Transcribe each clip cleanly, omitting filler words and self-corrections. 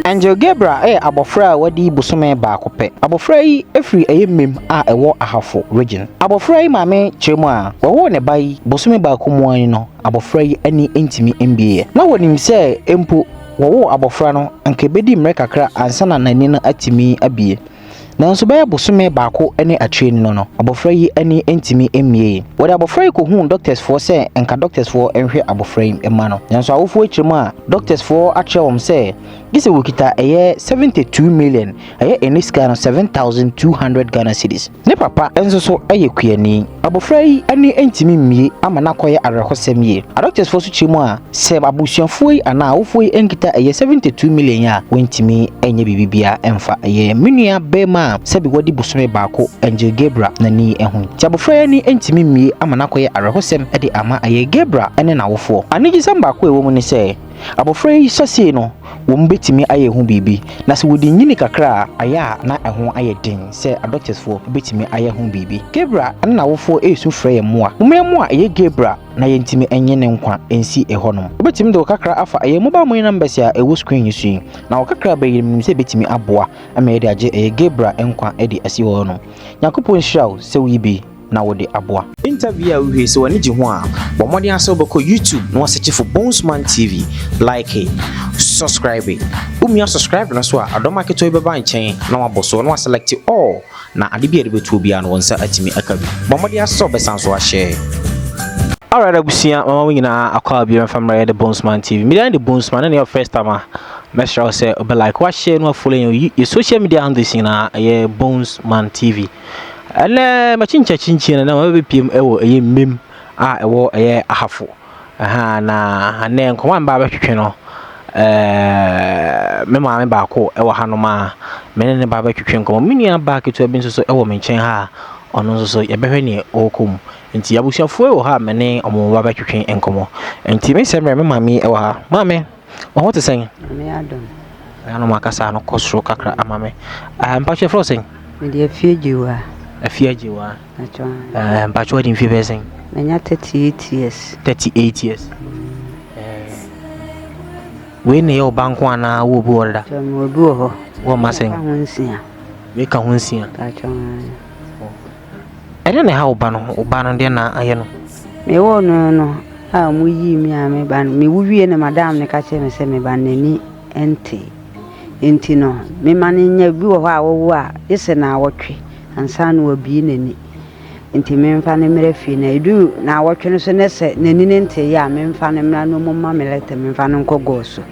Angel Gabriel abofra wadi busome baako pe. Abofra yi efri mem a ewo ahafo region. Abofra yi maame chemu a wo ne bai busome baako mu an no. Abofra yi ani entimi MBA. Na wonim se empo wo abofra no anke bedi mre kakra ansa na nani no atimi abie. Nanso baya busome baako ene atwe no no. Abofra yi ani entimi MBA. Wode abofra yi ko hu doctors for se enka doctors for enhwe abofra yi ema no. Nanso awofo achiremu a doctors for achewom se gise wokita 72 million eniska no 7200 Ghana cedis. Ne papa enso so kuyani. Abofra yi ani entimi mmie ama na koye arehosem ye. Doctors for so chiremu a se abusuafo yi ana awofo yi enkita 72 million ya wentimi enye bibibia emfa menua bema sebi wadi busome baako Angel Gabriel nani ehun. Ti abofra yi ni entimi mmie ama na koye arehosem de ama Gabriel ene na awofo. Anigi sam baako ewo mu ne se abofra yi sase no wo mbetimi aye hu bibi na se wodi nyini kakra aya na ehun aye den se doctors for betimi aye hu bibi. Gabriel na awofo esu frɛ ye moa mmemu a Gabriel na yentimi enye ne nkwa ensi ehonom. Betimi de kakra afa mobile money numbers ya ewo screen yisu na kakra bayinim se betimi aboa ama ye de age Gabriel enkwa edi asi honom. Yakopon hraw se wibi na wode aboa. Interview we se wani ji ho a bo modi aso beko YouTube na waseche for Bonesman TV. Like it, subscribe it. Umia subscribe na so a adoma keto beba nchen na waboso na select all na ade bia de betu bia na wonsa atimi akabi. Bo modi aso besan so a share. Alright, abusia mama we nyina akwa bia family the Bonesman TV. Me the Bonesman na your first time make sure say be like, watch, share, no follow your social media handles na Bonesman TV. Ale machincha na mabe pm ewo mem a ewo ahafo na ane nkoma mba ba twetwe no me ma me baako ewo hanoma me ne ba ba twetwe nkoma menua ba keto bi nso so ewo me nchen ha ono nso so ye behwe ne okom nti abusuafo ewo ha me ne omo ba ba twetwe nkomo nti me semre me ma me ewo ha ma me o hote sen me adon ano makasa no kosro kakra amame mpa che frosen me de afiejiwa Afiajiwa. But what in Fibesing? Menya 38 years. 38 years. When your bank one will border. What massing? We can't see. I don't know how Banon Dena I know. Me won't know how we me ban me we and Madame Nakache semi banani empty. Intino, me manning a view of our is an hour tree. And son will be in it. Memfan Merefi, I do now watching so nesse, Neninte, ya, Memfan, no mamma let them Memfan Cogoso.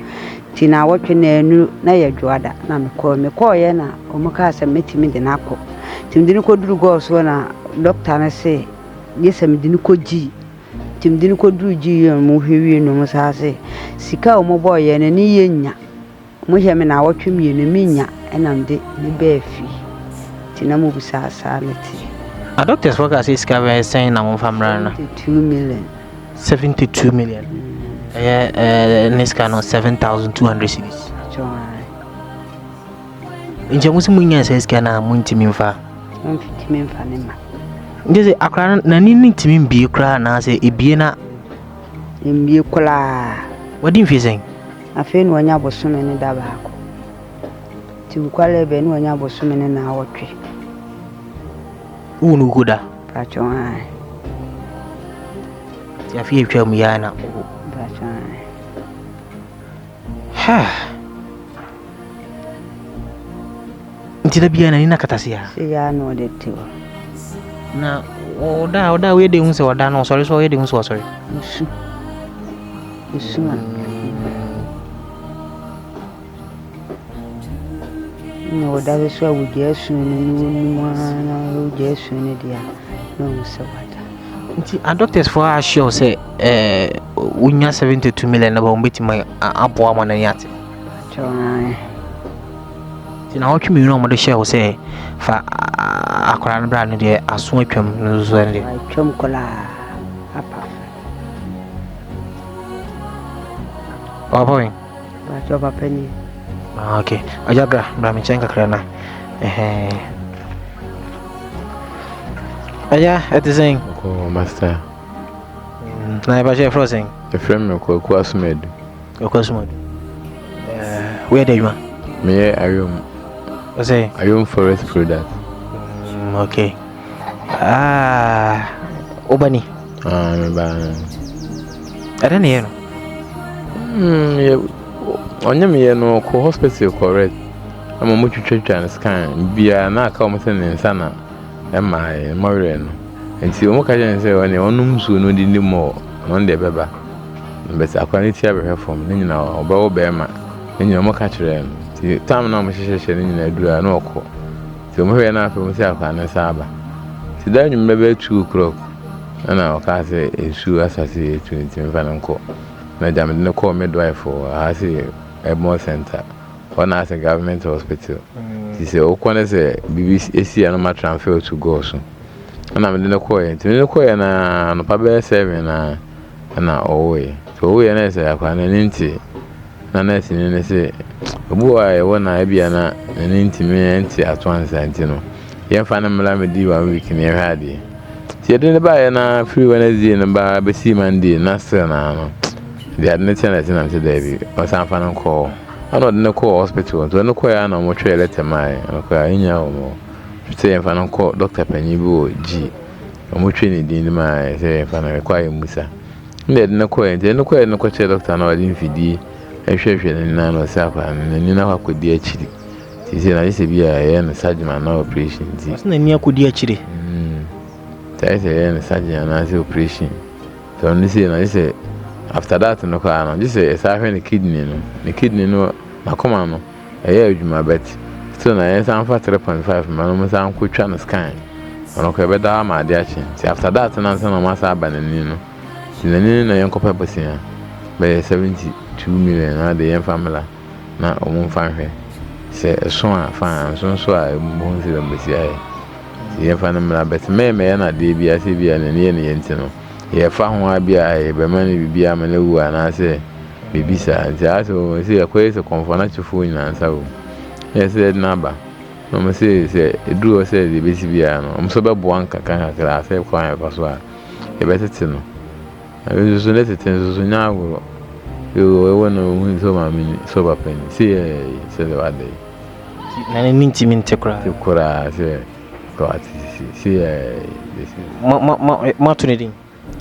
Tina watching a new Naya Joada, Nam call me Coyena, or Macasa met him in the Naco. Tim Dinico do go so doctor and say, yes, I'm Dinico G. Tim Dinico do G and Muhi no Mosase. Sika mo boy and any yenya. Mohamen, I watch me in a minya, and I'm the bear fee. Tinamu bisa sanity. A doctor's work as is saying I'm from 72 million. 72 million. Niska no 7,200 cedis. In Jamusimunia says can I munti minfa? 150 min fanima. This is a crown nanini to me be crown as a biena in Bukula. What do you think? I feel when I was swimming in Dabaco. To qualify when I was swimming in our tree. Unu kuda pachon ya fie twa mu yana pachon ha ntida bia na ni nakatasia se ya no de tiwo na oda we de hunse oda no sorry so we de hunse sorry isu no that is why we just no just dia no so what a doctors for us sure say unya 72 million na ba mbeti ma aboa ma na yate tina ho twimi no mo de share say fa akora na bra no de aso atwam no so ne atwam kola apa boy ba cho ba penny. Okay, ajaga brami chenga krana. Aya, etizeng. Oh, master. Na iba je frozen. The frame ko asmed. Ko asmed. Where do you are? Me, Ayum. What's it? Ayum Forest Product. Okay. Obani. I don't know. Onye me no ko hospital correct. I'm much twetwa scan bia na aka o meten nsa na e mai more no. Enti o mo ka je say one onum su no di mo no de beba. But akwani tia be form ni nyina obawo be ma. Ni nyina mo ka kire no. Ti tam na mo hyehyehye ni nyina adura na okọ. Ti o mo hwe na afa mo si akwani sa aba. Ti da nwum be 2 o'clock. Na o ka say esu asase 20 mfa nko. Na jam de call midwife for hasi Edmore Center. One as a government hospital. She say okwane say BBC na ma transfer to go so. Na me de call ent. Me call na no pa be 7 na owe. So owe na say akwa na nti. Na nurse ni say obu a e wona e bia na nti me nti atwansa nti no. Ye fa na mla me di 1 week na hwa de. Ti de ba na free Wednesday na ba be see Monday na still na no. The admitted na say David or some fan call. I don't know call hospital. So no call ya na mo try letter my no call nya o mo. Say fan call Dr. Penyibo G. O mo try ni din my say fan require musa. Nde no call no call no call doctor na wadin fidi. Ehwehwe ni na no say afa ni na akodi achiri. Ti say na say bia ya na surgeon na operation ti. Na ni akodi achiri. Say ya na surgeon na say operation. So ni say na say after that no kwa no just say say the kidney no na come no adwuma bet still na yes am for 3.5 man no say am twa no scan ono ko be da ma de achi see after that na say no ma sa banani no sinani na yen kopa bosia be 72 million na de yen family na omo fanhwe say so a fan so a mo se dem bosia yen family bet me na de bia se bia na ne yen no ye fa ho abia e be mani bibia ma na wu ana se bibisa nti aso se akwai se konfona chifu nyina nsa wo ye se na ba no me se eduro se de besi bia no mo so be bo anka kan kakra se kwa ya paso a e be tete no ayo so ne tete so nya agoro yo e wona hu so ma mi so ba pen se de wade na ni ntimi ntekura se ko ati se ma tunedin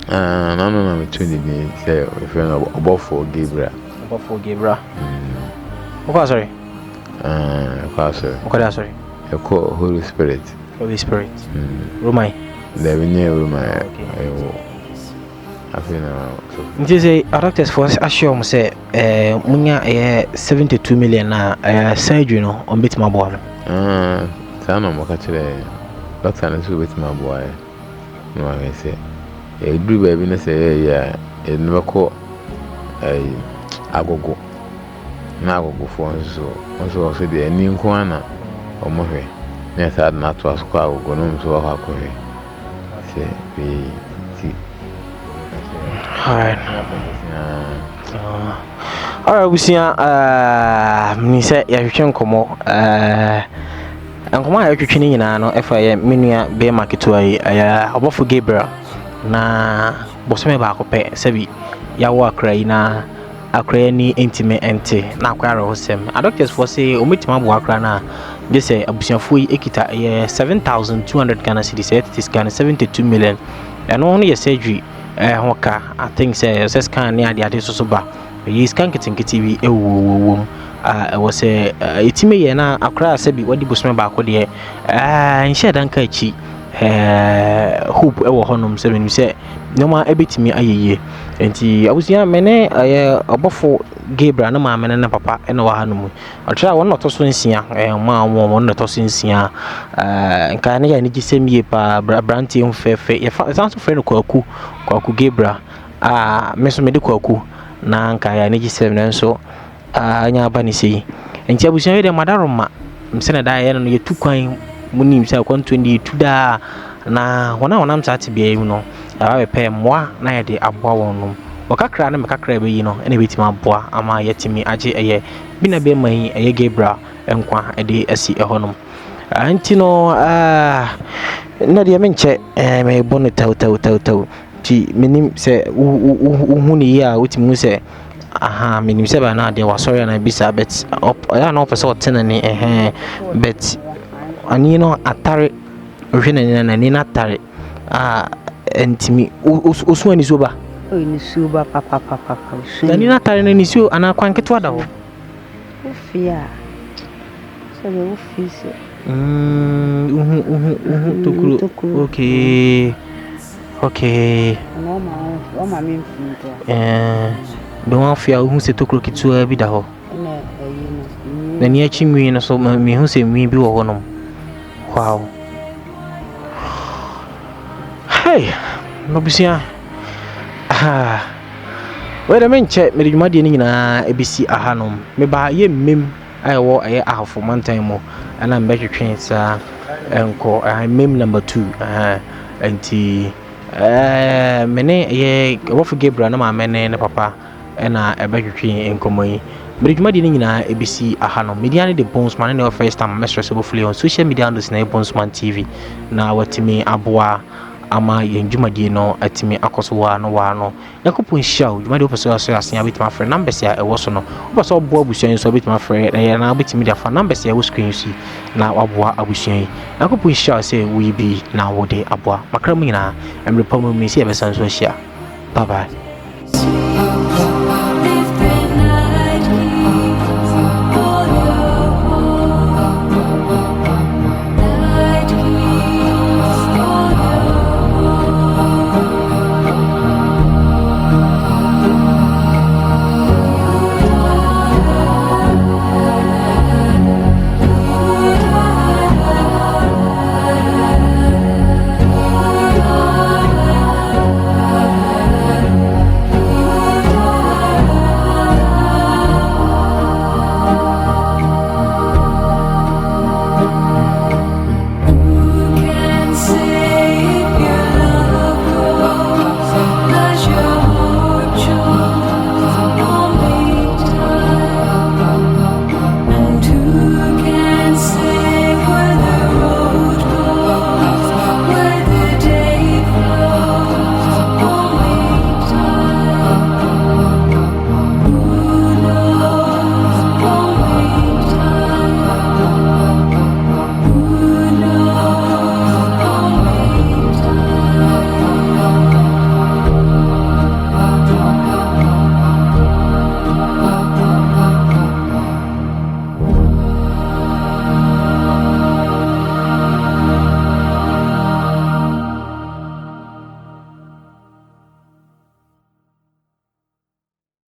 no, me tuni ni say if you know about for Gabriel. Okay, sorry. Okay, sorry. You call Holy Spirit. Romai. There we near Romai. I feel now. This is a doctor's for assure say munya 72 million na surgery no on bit my boy. Sana mo ka kire doctor na so bit my boy. No I say do baby na say yeah e no ko agogo na agogo fo so de ani nko ana o mo hwe na sa na to asko agogo no so wa ko hwe say be ti alright we see me say ya hwehwe nkomo nkomo ya hwehwe ni nyina no efa ye menua be market wa ya obofo Gabriel na bosome ba ko pe sabi ya wo akra na akra ni intime ente na akwara hosem a doctors for say omitima bo akra na they say abusiafo yi ekita 7200 Ghana cedis this Ghana 72 million and no ye surgery hoka I think say scan ni ade so ba yi scan kitinkiti bi ewuwum was a itime ye na akra sabi wadi bosome ba ko de nhia dan ka chi hope ewo honom se me say no ma ebetimi ayeye enti abusia mene obofo Gabriel na ma mene na papa na wa hanom otra won no to so nsia ma won no to so nsia nka ne ya ni gisemie pa branti mfefe ye fa sanso friend kwaku Gabriel me so me de kwaku na nka ya ni gisem na nso anya ba ni sei enti abusia de madaroma msena da ye no ye tukwan munim say kwanto ndi tuda na wona msate bia yi no aba be moa na ye de aboa wonum wakakra na mekakra be yi no ene betima aboa ama yetimi age eye bina be man eye Gabriel enkwa ede asi ehonum anti no na de menche me bonu taw ti menim se uhuni ya utimi se aha menim sɛ ba na de wasɔre na bisa bet ya na opese otenani bet ani no atare ohwe na ni na atare entimi osu ani so ba o ni su ba papa na ni na atare na ni su ana kwan keto ada ho ofia so be ofisi tokuro okay no ma me mfinto be wan fia hu se tokuro kitu bi da ho na na ni achi nwi no so me hu se nwi bi wo ho no wow hey no bisia we da menche me dwumade ni nyina ebisi ahanom me ba ye mem ayewo aye ahafo mantan mu ana mbetwetwen sa enko mem number 2 anti mene ye wofu Gabriel na ma mene ne papa na ebetwetwen enkomoyi me dwumade ni nyina ebisi ahanom media ne the Bonesman ne first time mistress obofuli on social media handles na Bonesman TV na watimi aboa ama yenjumadie no atimi akoso wa no yakopon hia dwumade opeso aso asen abetima frɛ numbers ya ɛwɔ so no opeso boa abusuan so abetima frɛ na abetimi dia fa numbers ya wo screen si na waboa abusuan yakopon hia sɛ we bi na wo de aboa makra mu nyina emrepa mu ni sɛ ebesan so hia bye bye